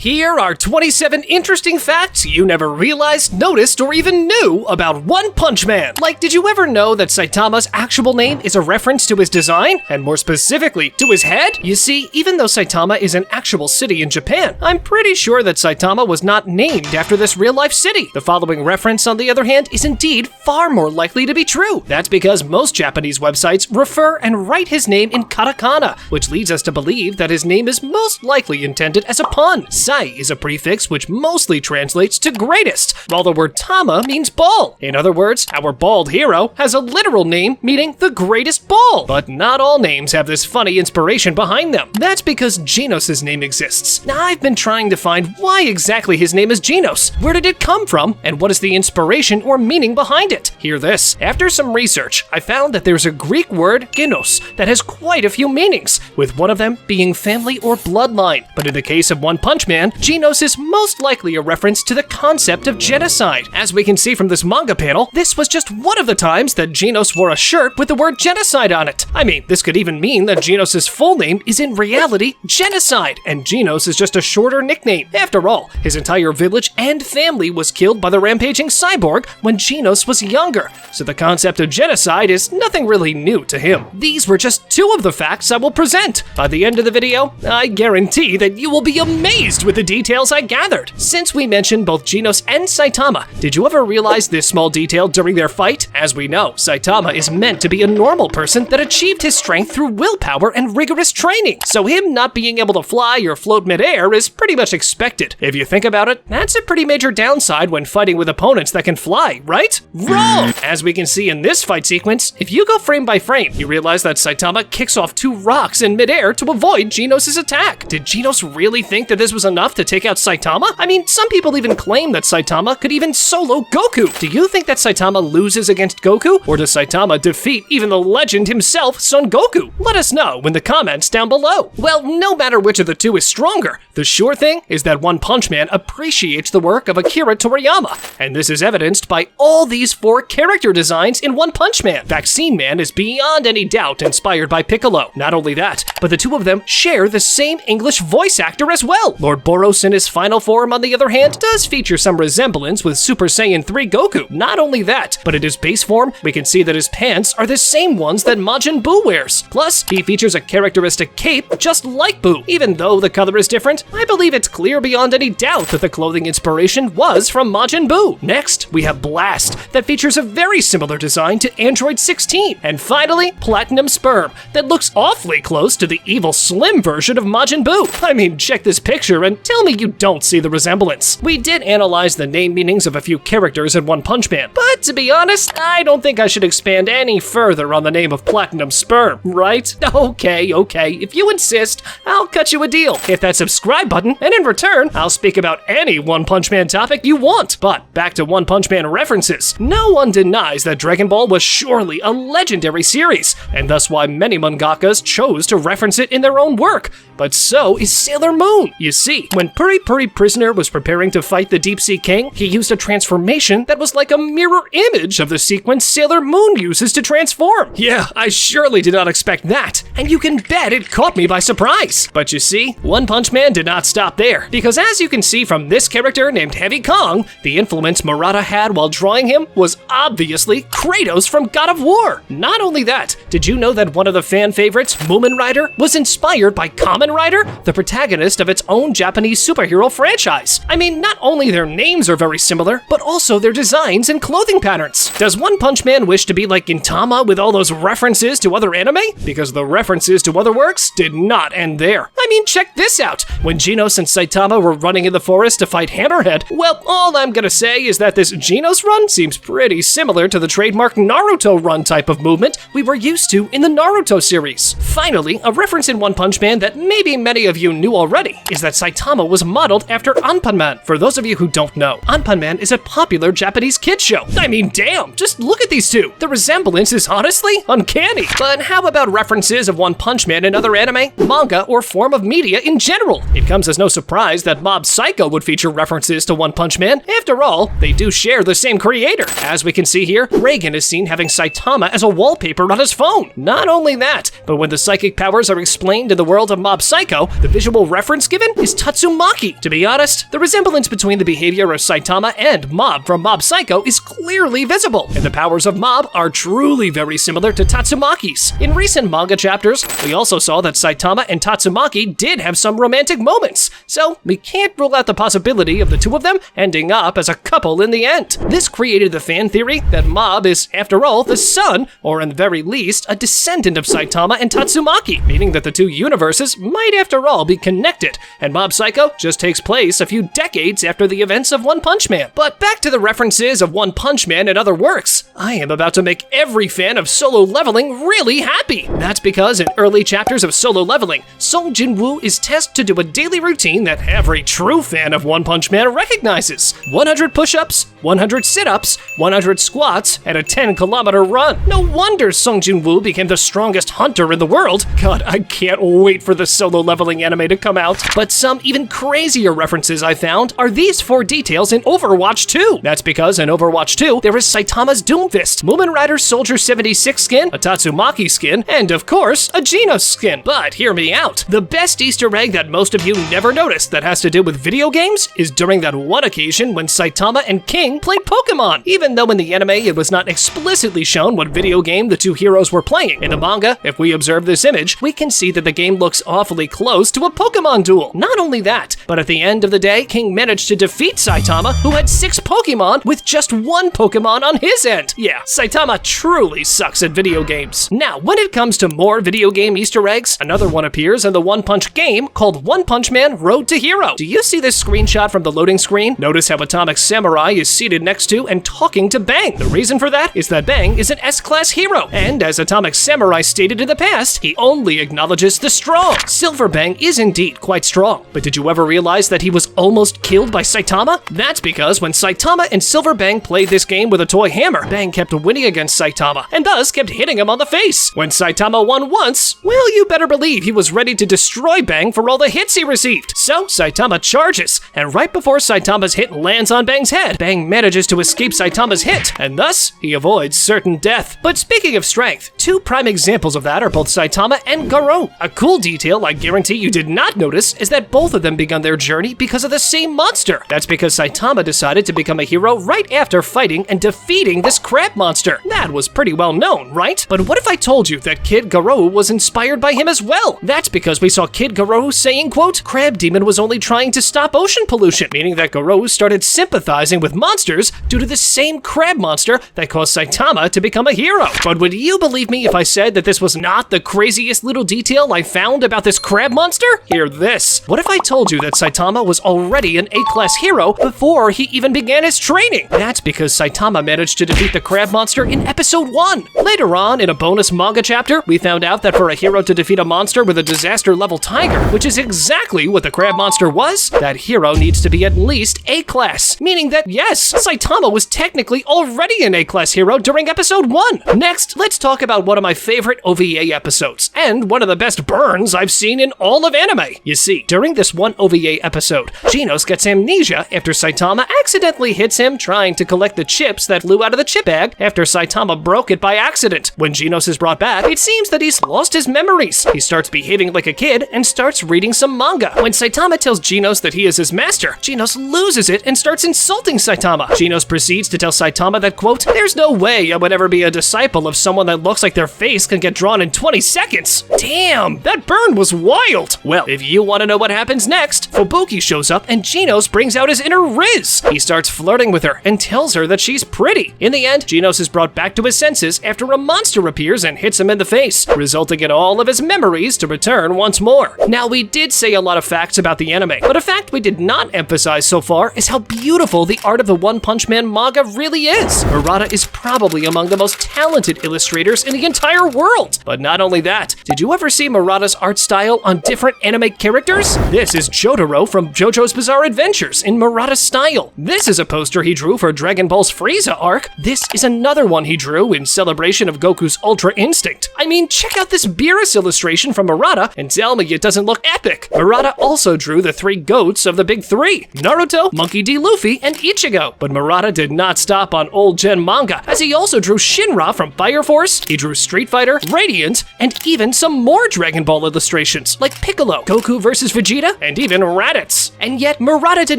Here are 27 interesting facts you never realized, noticed, or even knew about One Punch Man. Like, did you ever know that Saitama's actual name is a reference to his design, and more specifically, to his head? You see, even though Saitama is an actual city in Japan, I'm pretty sure that Saitama was not named after this real-life city. The following reference, on the other hand, is indeed far more likely to be true. That's because most Japanese websites refer and write his name in katakana, which leads us to believe that his name is most likely intended as a pun. Sai is a prefix which mostly translates to greatest, while the word Tama means ball. In other words, our bald hero has a literal name meaning the greatest ball. But not all names have this funny inspiration behind them. That's because Genos' name exists. Now, I've been trying to find why exactly his name is Genos. Where did it come from, and what is the inspiration or meaning behind it? Hear this. After some research, I found that there's a Greek word, Genos, that has quite a few meanings, with one of them being family or bloodline. But in the case of One Punch Man, Genos is most likely a reference to the concept of genocide. As we can see from this manga panel, this was just one of the times that Genos wore a shirt with the word genocide on it. I mean, this could even mean that Genos' full name is in reality Genocide, and Genos is just a shorter nickname. After all, his entire village and family was killed by the rampaging cyborg when Genos was younger, so the concept of genocide is nothing really new to him. These were just two of the facts I will present. By the end of the video, I guarantee that you will be amazed with the details I gathered. Since we mentioned both Genos and Saitama, did you ever realize this small detail during their fight? As we know, Saitama is meant to be a normal person that achieved his strength through willpower and rigorous training, so him not being able to fly or float midair is pretty much expected. If you think about it, that's a pretty major downside when fighting with opponents that can fly, right? Wrong! As we can see in this fight sequence, if you go frame by frame, you realize that Saitama kicks off two rocks in midair to avoid Genos' attack. Did Genos really think that this was enough to take out Saitama? I mean, some people even claim that Saitama could even solo Goku. Do you think that Saitama loses against Goku? Or does Saitama defeat even the legend himself, Son Goku? Let us know in the comments down below. Well, no matter which of the two is stronger, the sure thing is that One Punch Man appreciates the work of Akira Toriyama, and this is evidenced by all these 4 character designs in One Punch Man. Vaccine Man is beyond any doubt inspired by Piccolo. Not only that, but the two of them share the same English voice actor as well. Lord Boros in his final form, on the other hand, does feature some resemblance with Super Saiyan 3 Goku. Not only that, but in his base form, we can see that his pants are the same ones that Majin Buu wears. Plus, he features a characteristic cape just like Buu. Even though the color is different, I believe it's clear beyond any doubt that the clothing inspiration was from Majin Buu. Next, we have Blast, that features a very similar design to Android 16. And finally, Platinum Sperm, that looks awfully close to the evil Slim version of Majin Buu. I mean, check this picture and tell me you don't see the resemblance. We did analyze the name meanings of a few characters in One Punch Man, but to be honest, I don't think I should expand any further on the name of Platinum Sperm, right? Okay, if you insist, I'll cut you a deal. Hit that subscribe button, and in return, I'll speak about any One Punch Man topic you want. But back to One Punch Man references. No one denies that Dragon Ball was surely a legendary series, and thus why many mangakas chose to reference it in their own work. But so is Sailor Moon. You see, when Puri Puri Prisoner was preparing to fight the Deep Sea King, he used a transformation that was like a mirror image of the sequence Sailor Moon uses to transform. Yeah, I surely did not expect that, and you can bet it caught me by surprise. But you see, One Punch Man did not stop there, because as you can see from this character named Heavy Kong, the influence Murata had while drawing him was obviously Kratos from God of War. Not only that, did you know that one of the fan favorites, Moomin Rider, was inspired by Kamen Rider, the protagonist of its own Japanese superhero franchise? I mean, not only their names are very similar, but also their designs and clothing patterns. Does One Punch Man wish to be like Gintama with all those references to other anime? Because the references to other works did not end there. I mean, check this out. When Genos and Saitama were running in the forest to fight Hammerhead, well, all I'm gonna say is that this Genos run seems pretty similar to the trademark Naruto run type of movement we were used to in the Naruto series. Finally, a reference in One Punch Man that maybe many of you knew already is that Saitama was modeled after Anpanman. For those of you who don't know, Anpanman is a popular Japanese kids show. I mean, damn, just look at these two. The resemblance is honestly uncanny. But how about references of One Punch Man in other anime, manga, or form of media in general? It comes as no surprise that Mob Psycho would feature references to One Punch Man. After all, they do share the same creator. As we can see here, Reagan is seen having Saitama as a wallpaper on his phone. Not only that, but when the psychic powers are explained in the world of Mob Psycho, the visual reference given is Tatsumaki Tatsumaki. To be honest, the resemblance between the behavior of Saitama and Mob from Mob Psycho is clearly visible, and the powers of Mob are truly very similar to Tatsumaki's. In recent manga chapters, we also saw that Saitama and Tatsumaki did have some romantic moments, so we can't rule out the possibility of the two of them ending up as a couple in the end. This created the fan theory that Mob is, after all, the son, or in the very least, a descendant of Saitama and Tatsumaki, meaning that the two universes might after all be connected, and Mob Psycho just takes place a few decades after the events of One Punch Man. But back to the references of One Punch Man and other works. I am about to make every fan of Solo Leveling really happy. That's because in early chapters of Solo Leveling, Song Jin-woo is tasked to do a daily routine that every true fan of One Punch Man recognizes. 100 push-ups, 100 sit-ups, 100 squats, and a 10-kilometer run. No wonder Song Jin-woo became the strongest hunter in the world. God, I can't wait for the Solo Leveling anime to come out. But some even crazier references I found are these 4 details in Overwatch 2. That's because in Overwatch 2, there is Saitama's Doomfist, Moomin Rider Soldier 76 skin, a Tatsumaki skin, and of course, a Genos skin. But hear me out. The best Easter egg that most of you never noticed that has to do with video games is during that one occasion when Saitama and King played Pokemon. Even though in the anime it was not explicitly shown what video game the two heroes were playing. In the manga, if we observe this image, we can see that the game looks awfully close to a Pokemon duel. Not only that, but at the end of the day, King managed to defeat Saitama, who had 6 Pokemon with just 1 Pokemon on his end. Yeah, Saitama truly sucks at video games. Now, when it comes to more video game Easter eggs, another one appears in the One Punch game called One Punch Man Road to Hero. Do you see this screenshot from the loading screen? Notice how Atomic Samurai is seated next to and talking to Bang. The reason for that is that Bang is an S-class hero, and as Atomic Samurai stated in the past, he only acknowledges the strong. Silver Bang is indeed quite strong, but did you ever realize that he was almost killed by Saitama? That's because when Saitama and Silver Bang played this game with a toy hammer, Bang kept winning against Saitama, and thus kept hitting him on the face. When Saitama won once, well, you better believe he was ready to destroy Bang for all the hits he received. So Saitama charges, and right before Saitama's hit lands on Bang's head, Bang manages to escape Saitama's hit, and thus he avoids certain death. But speaking of strength, 2 prime examples of that are both Saitama and Garo. A cool detail I guarantee you did not notice is that both of them begun their journey because of the same monster. That's because Saitama decided to become a hero right after fighting and defeating this crab monster. That was pretty well known, right? But what if I told you that Kid Garo was inspired by him as well? That's because we saw Kid Garo saying, quote, Crab Demon was only trying to stop ocean pollution, meaning that Garo started sympathizing with monsters due to the same crab monster that caused Saitama to become a hero. But would you believe me if I said that this was not the craziest little detail I found about this crab monster? Hear this. What if I told you that Saitama was already an A-class hero before he even began his training? That's because Saitama managed to defeat the crab monster in episode 1. Later on, in a bonus manga chapter, we found out that for a hero to defeat a monster with a disaster level tiger, which is exactly what the crab monster was, that hero needs to be at least A-class, meaning that yes, Saitama was technically already an A-class hero during episode 1. Next, let's talk about one of my favorite OVA episodes, and one of the best burns I've seen in all of anime. You see, during this one OVA episode, Genos gets amnesia after Saitama accidentally hits him trying to collect the chips that flew out of the chip bag after Saitama broke it by accident. When Genos is brought back, it seems that he's lost his memories. He starts behaving like a kid and starts reading some manga. When Saitama tells Genos that he is his master, Genos loses it and starts insulting Saitama. Genos proceeds to tell Saitama that, quote, there's no way I would ever be a disciple of someone that looks like their face can get drawn in 20 seconds. Damn, that burn was wild. Well, if you want to know what happens next, Fubuki shows up and Genos brings out his inner Riz. He starts flirting with her and tells her that she's pretty. In the end, Genos is brought back to his senses after a monster appears and hits him in the face, resulting in all of his memories to return once more. Now, we did say a lot of facts about the anime, but a fact we did not emphasize so far is how beautiful the art of the One Punch Man manga really is. Murata is probably among the most talented illustrators in the entire world. But not only that, did you ever see Murata's art style on different anime characters? This is Jotaro from JoJo's Bizarre Adventures in Murata's style. This is a poster he drew for Dragon Ball's Frieza arc. This is another one he drew in celebration of Goku's Ultra Instinct. I mean, check out this Beerus illustration from Murata and tell me it doesn't look epic. Murata also drew the 3 goats of the big 3, Naruto, Monkey D. Luffy, and Ichigo. But Murata did not stop on old gen manga, as he also drew Shinra from Fire Force, he drew Street Fighter, Radiant, and even some more Dragon Ball illustrations, like Piccolo, Goku vs. Vegeta, and even Raditz. And yet, Murata did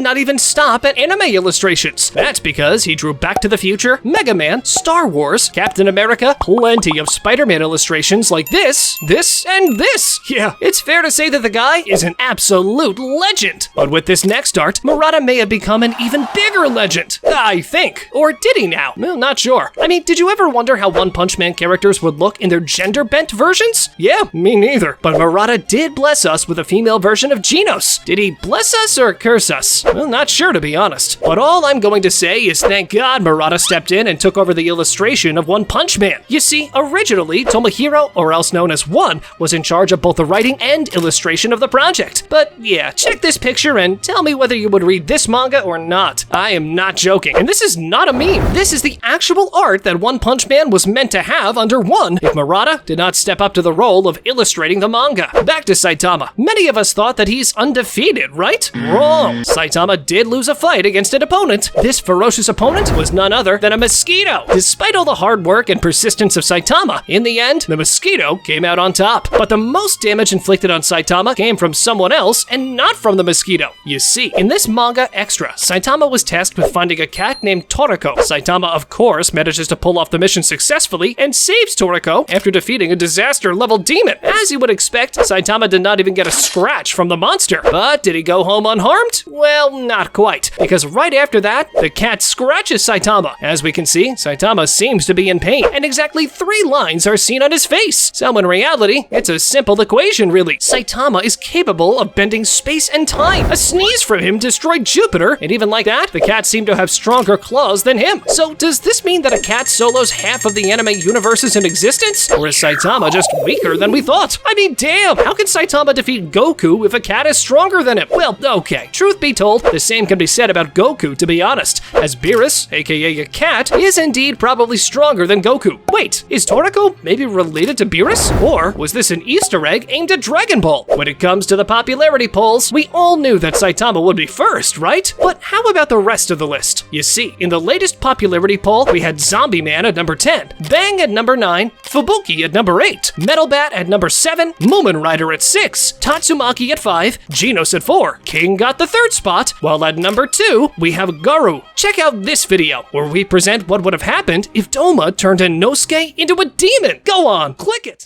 not even stop at anime illustrations. That's because he drew Back to the Future, Mega Man, Star Wars, Captain America, plenty of Spider-Man illustrations like this, and this. Yeah, it's fair to say that the guy is an absolute legend. But with this next art, Murata may have become an even bigger legend, I think. Or did he now? Well, not sure. I mean, did you ever wonder how One Punch Man characters would look in their gender-bent versions? Yeah, me neither. But Murata did bless us with a female version of Genos. Did he bless us or curse us? Well, not sure, to be honest. But all I'm going to say is thank God Murata stepped in and took over the illustration of One Punch Man. You see, originally, Tomohiro, or else known as One, was in charge of both the writing and illustration of the project. But yeah, check this picture and tell me whether you would read this manga or not. I am not joking. And this is not a meme. This is the actual art that One Punch Man was meant to have under One if Murata did not step up to the role of illustrating the manga. Back to Saitama. Many of us thought that he's undefeated, right? Wrong. Saitama did lose a fight against an opponent. This ferocious opponent was none other than a mosquito. Despite all the hard work and persistence of Saitama, in the end, the mosquito came out on top. But the most damage inflicted on Saitama came from someone else and not from the mosquito. You see, in this manga extra, Saitama was tasked with finding a cat named Toriko. Saitama, of course, manages to pull off the mission successfully and saves Toriko after defeating a disaster-level demon. As you would expect, Saitama did not even get a scratch from the monster. But did he go home unharmed? Well, not quite, because right after that, the cat scratches Saitama. As we can see, Saitama seems to be in pain, and exactly 3 lines are seen on his face. So in reality, it's a simple equation, really. Saitama is capable of bending space and time. A sneeze from him destroyed Jupiter, and even like that, the cat seemed to have stronger claws than him. So does this mean that a cat solos half of the anime universes in existence? Or is Saitama just weaker than we thought? I mean, damn, how can Saitama defeat Goku if a cat is stronger than him? Well, okay, truth be told, the same can be said about Goku, to be honest, as Beerus, aka a cat, is indeed probably stronger than Goku. Wait, is Toriko maybe related to Beerus? Or was this an Easter egg aimed at Dragon Ball? When it comes to the popularity polls, we all knew that Saitama would be first, right? But how about the rest of the list? You see, in the latest popularity poll, we had Zombie Man at number 10, Bang at number 9, Fubuki at number 8, Metal Bat at number 7, Moomin Rider at 6, Tatsumaki at 5, Genos at 4, King got the 3rd spot, while at number 2, we have Garo. Check out this video, where we present what would have happened if Doma turned Inosuke into a demon. Go on, click it!